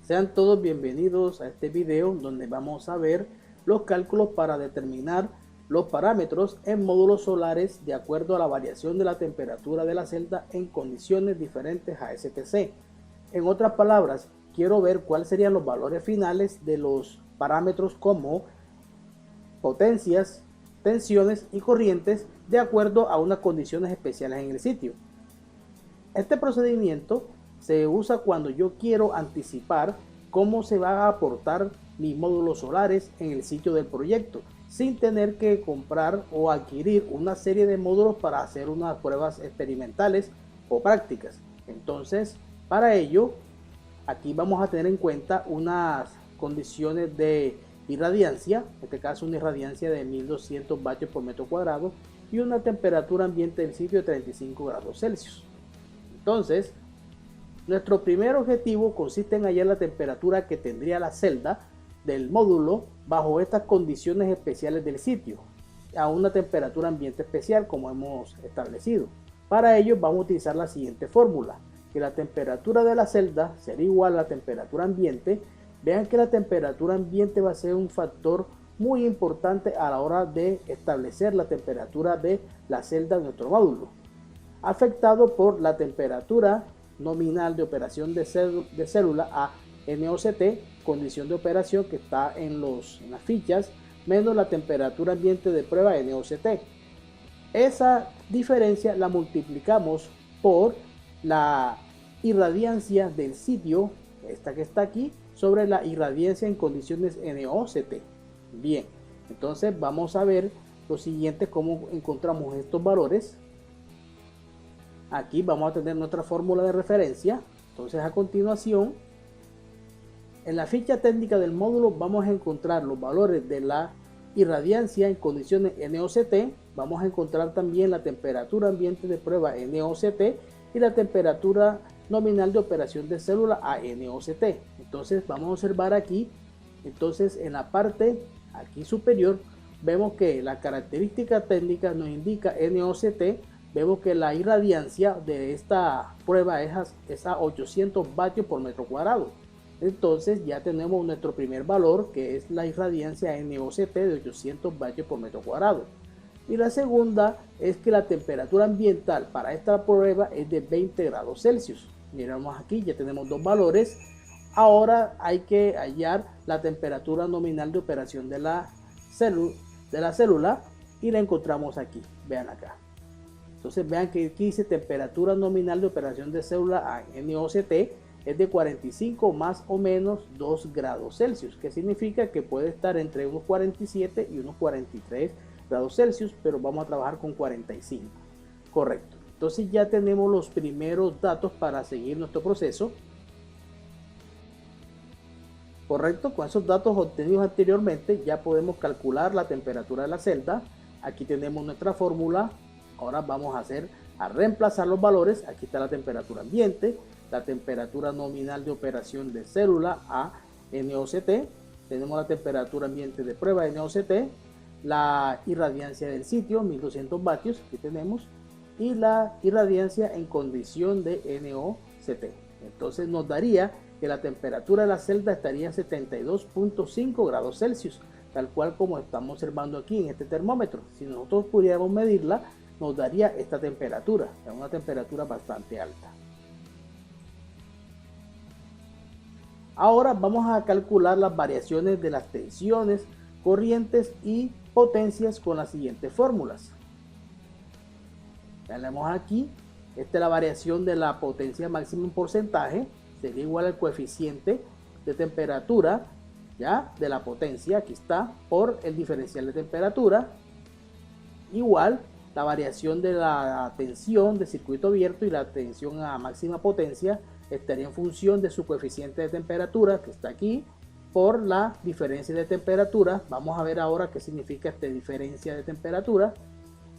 Sean todos bienvenidos a este video donde vamos a ver los cálculos para determinar los parámetros en módulos solares de acuerdo a la variación de la temperatura de la celda en condiciones diferentes a STC. En otras palabras, quiero ver cuáles serían los valores finales de los parámetros como potencias, tensiones y corrientes de acuerdo a unas condiciones especiales en el sitio. Este procedimiento se usa cuando yo quiero anticipar cómo se va a aportar mis módulos solares en el sitio del proyecto, sin tener que comprar o adquirir una serie de módulos para hacer unas pruebas experimentales o prácticas. Entonces, para ello, aquí vamos a tener en cuenta unas condiciones de irradiancia, en este caso una irradiancia de 1200 vatios por metro cuadrado y una temperatura ambiente del sitio de 35 grados Celsius. Entonces, nuestro primer objetivo consiste en hallar la temperatura que tendría la celda del módulo bajo estas condiciones especiales del sitio, a una temperatura ambiente especial como hemos establecido. Para ello vamos a utilizar la siguiente fórmula, que la temperatura de la celda será igual a la temperatura ambiente. Vean que la temperatura ambiente va a ser un factor muy importante a la hora de establecer la temperatura de la celda de nuestro módulo, afectado por la temperatura nominal de operación de célula a NOCT, condición de operación que está en las fichas, menos la temperatura ambiente de prueba NOCT. Esa diferencia la multiplicamos por la irradiancia del sitio, esta que está aquí, sobre la irradiancia en condiciones NOCT. Bien, entonces vamos a ver lo siguiente, cómo encontramos estos valores. Aquí vamos a tener nuestra fórmula de referencia. Entonces, a continuación, en la ficha técnica del módulo vamos a encontrar los valores de la irradiancia en condiciones NOCT. Vamos a encontrar también la temperatura ambiente de prueba NOCT y la temperatura nominal de operación de célula a NOCT. Entonces, vamos a observar aquí. Entonces, en la parte aquí superior, vemos que la característica técnica nos indica NOCT. Vemos que la irradiancia de esta prueba es a 800 vatios por metro cuadrado. Entonces ya tenemos nuestro primer valor, que es la irradiancia NOCT de 800 vatios por metro cuadrado. Y la segunda es que la temperatura ambiental para esta prueba es de 20 grados Celsius. Miramos aquí, ya tenemos dos valores. Ahora hay que hallar la temperatura nominal de operación de la célula y la encontramos aquí. Vean acá. Entonces vean que aquí dice temperatura nominal de operación de célula a NOCT es de 45 más o menos 2 grados Celsius, que significa que puede estar entre unos 47 y unos 43 grados Celsius, pero vamos a trabajar con 45. Correcto. Entonces ya tenemos los primeros datos para seguir nuestro proceso. Correcto, con esos datos obtenidos anteriormente ya podemos calcular la temperatura de la celda. Aquí tenemos nuestra fórmula. Ahora vamos a reemplazar los valores. Aquí está la temperatura ambiente, la temperatura nominal de operación de célula a NOCT, tenemos la temperatura ambiente de prueba NOCT, la irradiancia del sitio 1200 vatios, aquí tenemos, y la irradiancia en condición de NOCT. Entonces nos daría que la temperatura de la celda estaría en 72.5 grados Celsius, tal cual como estamos observando aquí en este termómetro. Si nosotros pudiéramos medirla, nos daría esta temperatura, una temperatura bastante alta. Ahora vamos a calcular las variaciones de las tensiones, corrientes y potencias con las siguientes fórmulas. Tenemos aquí, esta es la variación de la potencia máxima en porcentaje, sería igual al coeficiente de temperatura, ya, de la potencia, aquí está, por el diferencial de temperatura, igual la variación de la tensión de circuito abierto y la tensión a máxima potencia estaría en función de su coeficiente de temperatura, que está aquí, por la diferencia de temperatura. Vamos a ver ahora qué significa esta diferencia de temperatura.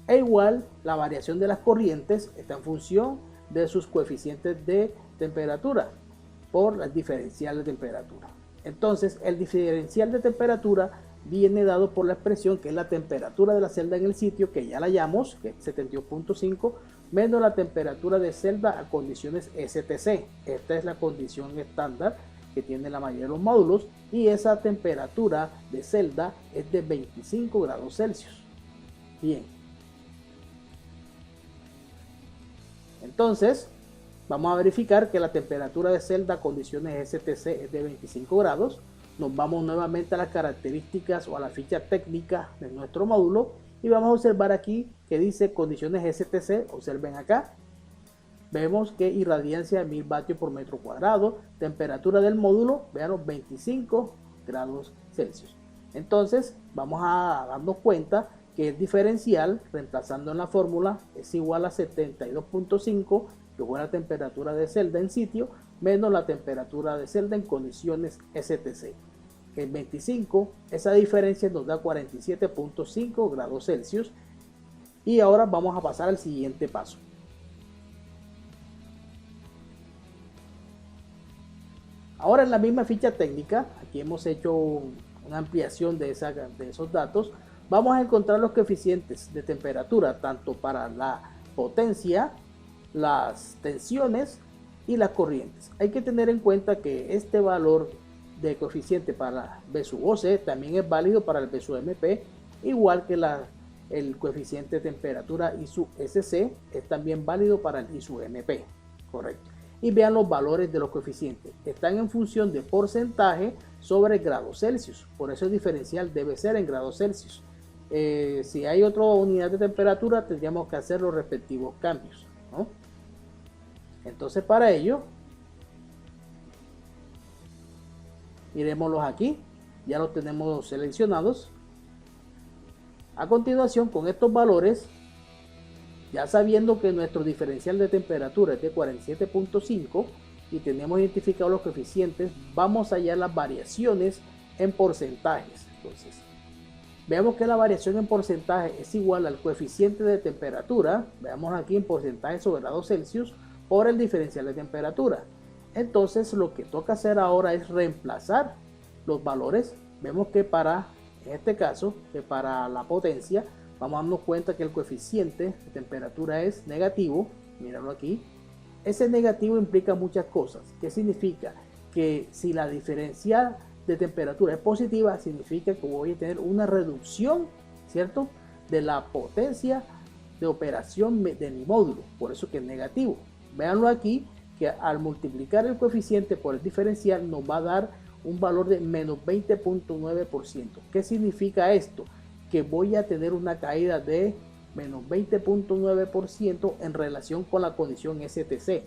E igual la variación de las corrientes está en función de sus coeficientes de temperatura por el diferencial de temperatura. Entonces el diferencial de temperatura viene dado por la expresión que es la temperatura de la celda en el sitio, que ya la hallamos, que es 72.5, menos la temperatura de celda a condiciones STC. Esta es la condición estándar que tiene la mayoría de los módulos, y esa temperatura de celda es de 25 grados Celsius. Bien, entonces vamos a verificar que la temperatura de celda a condiciones STC es de 25 grados. Nos vamos nuevamente a las características o a la ficha técnica de nuestro módulo y vamos a observar aquí que dice condiciones STC. Observen acá, vemos que irradiancia de 1000 vatios por metro cuadrado, temperatura del módulo, vean, 25 grados Celsius. Entonces vamos a darnos cuenta que el diferencial, reemplazando en la fórmula, es igual a 72.5, que fue la temperatura de celda en sitio, menos la temperatura de celda en condiciones STC. El 25, esa diferencia nos da 47.5 grados Celsius. Y ahora vamos a pasar al siguiente paso. Ahora en la misma ficha técnica, aquí hemos hecho una ampliación de esos datos. Vamos a encontrar los coeficientes de temperatura tanto para la potencia, las tensiones y las corrientes. Hay que tener en cuenta que este valor de coeficiente para B sub OC también es válido para el B sub MP, igual que el coeficiente de temperatura I sub SC es también válido para el I sub MP, correcto. Y vean los valores de los coeficientes, están en función de porcentaje sobre grados Celsius, por eso el diferencial debe ser en grados Celsius. Si hay otra unidad de temperatura, tendríamos que hacer los respectivos cambios, ¿no? Entonces para ello, miremoslos aquí, ya los tenemos seleccionados. A continuación, con estos valores, ya sabiendo que nuestro diferencial de temperatura es de 47.5 y tenemos identificados los coeficientes, vamos a hallar las variaciones en porcentajes. Entonces, veamos que la variación en porcentaje es igual al coeficiente de temperatura, veamos aquí en porcentaje sobre grados Celsius, por el diferencial de temperatura. Entonces lo que toca hacer ahora es reemplazar los valores. Vemos que en este caso, que para la potencia, vamos a darnos cuenta que el coeficiente de temperatura es negativo. Míralo aquí. Ese negativo implica muchas cosas. ¿Qué significa? Que si la diferencial de temperatura es positiva, significa que voy a tener una reducción, ¿cierto?, de la potencia de operación de mi módulo. Por eso que es negativo. Véanlo aquí, que al multiplicar el coeficiente por el diferencial nos va a dar un valor de menos 20.9%. ¿Qué significa esto? Que voy a tener una caída de menos 20.9% en relación con la condición STC,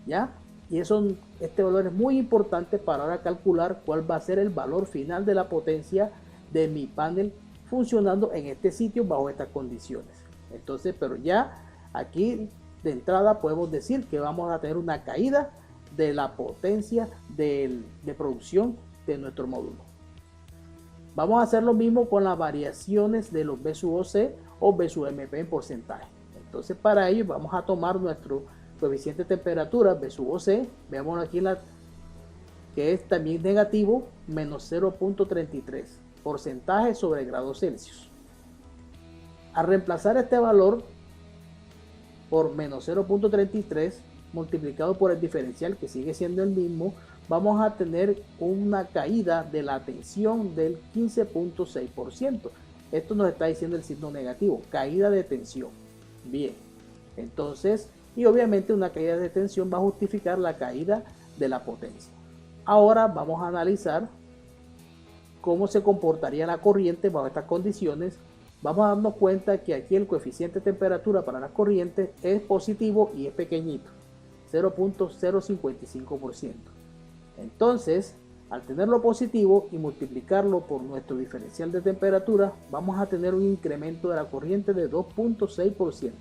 ¿ya? Y este valor es muy importante para ahora calcular cuál va a ser el valor final de la potencia de mi panel funcionando en este sitio bajo estas condiciones. Entonces, pero ya aquí de entrada podemos decir que vamos a tener una caída de la potencia de producción de nuestro módulo. Vamos a hacer lo mismo con las variaciones de los B sub OC o B sub MP en porcentaje. Entonces para ello vamos a tomar nuestro coeficiente de temperatura B sub OC, veamos aquí que es también negativo, menos 0.33 porcentaje sobre grados Celsius. Al reemplazar este valor por menos 0.33 multiplicado por el diferencial, que sigue siendo el mismo, vamos a tener una caída de la tensión del 15.6%. Esto nos está diciendo el signo negativo, caída de tensión. Bien, entonces, y obviamente una caída de tensión va a justificar la caída de la potencia. Ahora vamos a analizar cómo se comportaría la corriente bajo estas condiciones. Vamos a darnos cuenta que aquí el coeficiente de temperatura para las corrientes es positivo y es pequeñito, 0.055%. Entonces, al tenerlo positivo y multiplicarlo por nuestro diferencial de temperatura, vamos a tener un incremento de la corriente de 2.6%.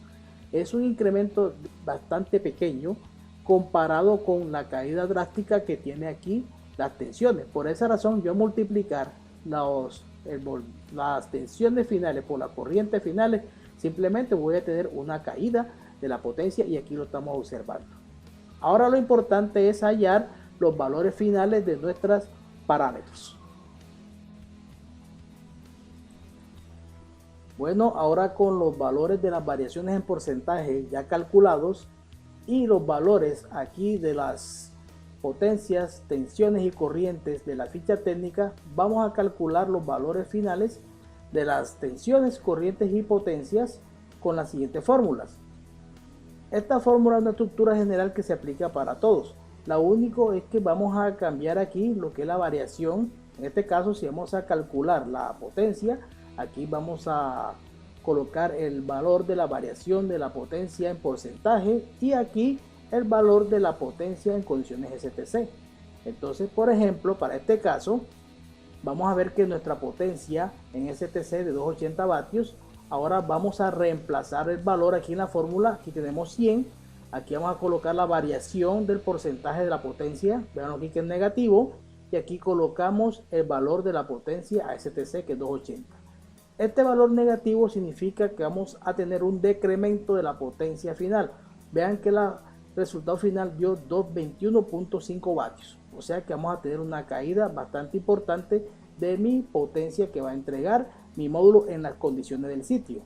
Es un incremento bastante pequeño comparado con la caída drástica que tiene aquí las tensiones. Por esa razón, yo multiplicar las tensiones finales por las corrientes finales, simplemente voy a tener una caída de la potencia y aquí lo estamos observando. Ahora lo importante es hallar los valores finales de nuestros parámetros. Bueno, ahora con los valores de las variaciones en porcentaje ya calculados y los valores aquí de las potencias, tensiones y corrientes de la ficha técnica, vamos a calcular los valores finales de las tensiones, corrientes y potencias con las siguientes fórmulas. Esta fórmula es una estructura general que se aplica para todos. Lo único es que vamos a cambiar aquí lo que es la variación. En este caso, si vamos a calcular la potencia, aquí vamos a colocar el valor de la variación de la potencia en porcentaje y aquí el valor de la potencia en condiciones STC. Entonces, por ejemplo, para este caso, vamos a ver que nuestra potencia en STC de 280 vatios, ahora vamos a reemplazar el valor aquí en la fórmula. Aquí tenemos 100, aquí vamos a colocar la variación del porcentaje de la potencia, vean aquí que es negativo, y aquí colocamos el valor de la potencia a STC que es 280. Este valor negativo significa que vamos a tener un decremento de la potencia final. Vean que el resultado final dio 221.5 vatios, o sea que vamos a tener una caída bastante importante de mi potencia que va a entregar mi módulo en las condiciones del sitio.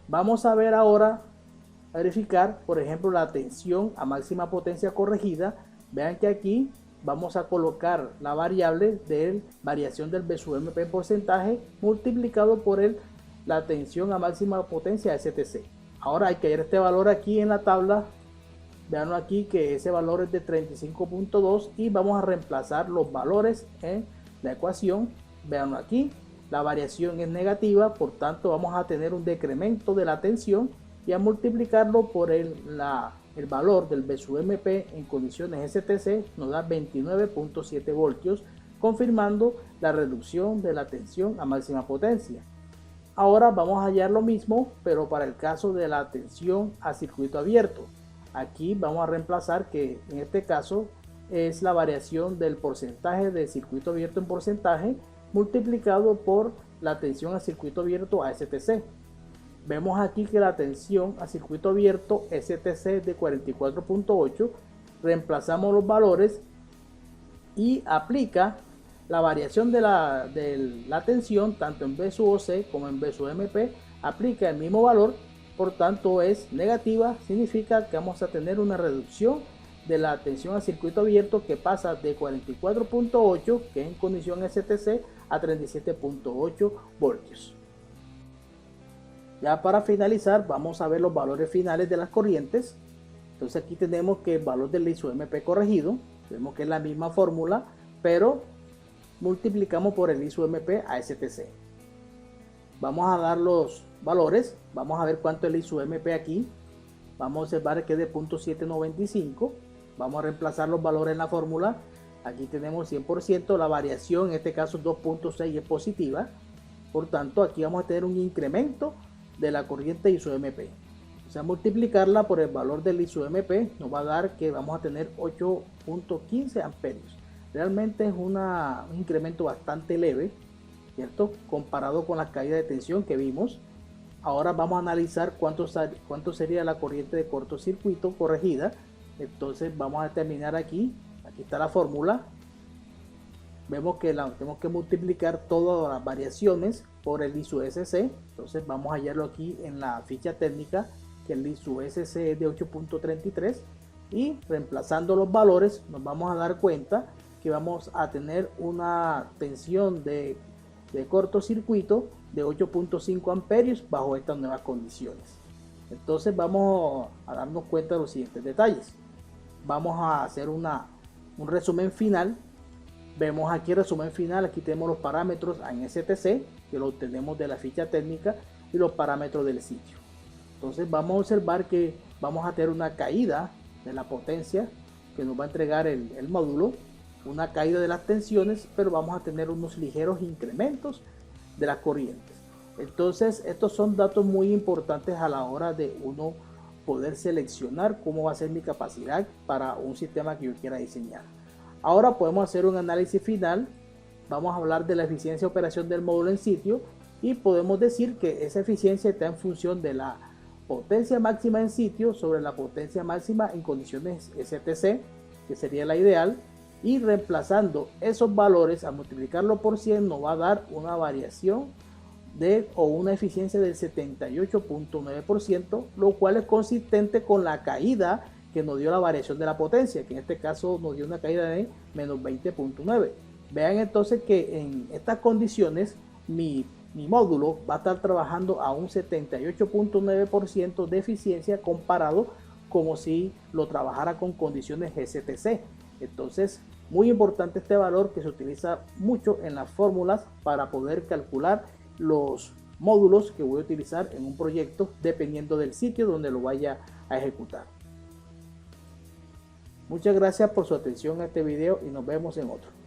Vamos a ver ahora, a verificar por ejemplo la tensión a máxima potencia corregida. Vean que aquí vamos a colocar la variable de variación del BSUMP en porcentaje multiplicado por la tensión a máxima potencia STC. Ahora hay que ver este valor aquí en la tabla. Vean aquí que ese valor es de 35.2 y vamos a reemplazar los valores en la ecuación. Vean aquí, la variación es negativa, por tanto vamos a tener un decremento de la tensión y a multiplicarlo por el valor del BSUMP en condiciones STC nos da 29.7 voltios, confirmando la reducción de la tensión a máxima potencia. Ahora vamos a hallar lo mismo, pero para el caso de la tensión a circuito abierto. Aquí vamos a reemplazar que en este caso es la variación del porcentaje de circuito abierto en porcentaje multiplicado por la tensión a circuito abierto a STC. Vemos aquí que la tensión a circuito abierto STC de 44.8, reemplazamos los valores y aplica la variación de la tensión tanto en BSUOC como en BSUMP, aplica el mismo valor, por tanto es negativa, significa que vamos a tener una reducción de la tensión a circuito abierto que pasa de 44.8, que es en condición STC, a 37.8 voltios. Ya para finalizar vamos a ver los valores finales de las corrientes. Entonces aquí tenemos que el valor del ISO-MP corregido, vemos que es la misma fórmula, pero multiplicamos por el ISO-MP a STC. Vamos a dar los valores, vamos a ver cuánto es el ISO-MP aquí. Vamos a observar que es de 0.795. Vamos a reemplazar los valores en la fórmula. Aquí tenemos 100%, la variación en este caso 2.6 es positiva. Por tanto, aquí vamos a tener un incremento de la corriente ISO-MP. O sea, multiplicarla por el valor del ISO-MP nos va a dar que vamos a tener 8.15 amperios. Realmente es un incremento bastante leve, ¿cierto? Comparado con la caída de tensión que vimos. Ahora vamos a analizar cuánto sería la corriente de cortocircuito corregida. Entonces vamos a determinar aquí está la fórmula. Vemos que tenemos que multiplicar todas las variaciones por el ISO-SC. Entonces vamos a hallarlo aquí en la ficha técnica, que el ISO-SC es de 8.33, y reemplazando los valores nos vamos a dar cuenta que vamos a tener una tensión de cortocircuito de 8.5 amperios bajo estas nuevas condiciones. Entonces vamos a darnos cuenta de los siguientes detalles. Vamos a hacer un resumen final. Vemos aquí el resumen final, aquí tenemos los parámetros en STC que lo obtenemos de la ficha técnica y los parámetros del sitio. Entonces vamos a observar que vamos a tener una caída de la potencia que nos va a entregar el módulo, una caída de las tensiones, pero vamos a tener unos ligeros incrementos de las corrientes. Entonces estos son datos muy importantes a la hora de uno poder seleccionar cómo va a ser mi capacidad para un sistema que yo quiera diseñar. Ahora podemos hacer un análisis final. Vamos a hablar de la eficiencia de operación del módulo en sitio y podemos decir que esa eficiencia está en función de la potencia máxima en sitio sobre la potencia máxima en condiciones STC, que sería la ideal, y reemplazando esos valores a multiplicarlo por 100 nos va a dar una variación o una eficiencia del 78.9%, lo cual es consistente con la caída que nos dio la variación de la potencia, que en este caso nos dio una caída de menos 20.9. Vean entonces que en estas condiciones mi módulo va a estar trabajando a un 78.9% de eficiencia comparado como si lo trabajara con condiciones GCTC. Entonces, muy importante este valor que se utiliza mucho en las fórmulas para poder calcular los módulos que voy a utilizar en un proyecto dependiendo del sitio donde lo vaya a ejecutar. Muchas gracias por su atención a este video y nos vemos en otro.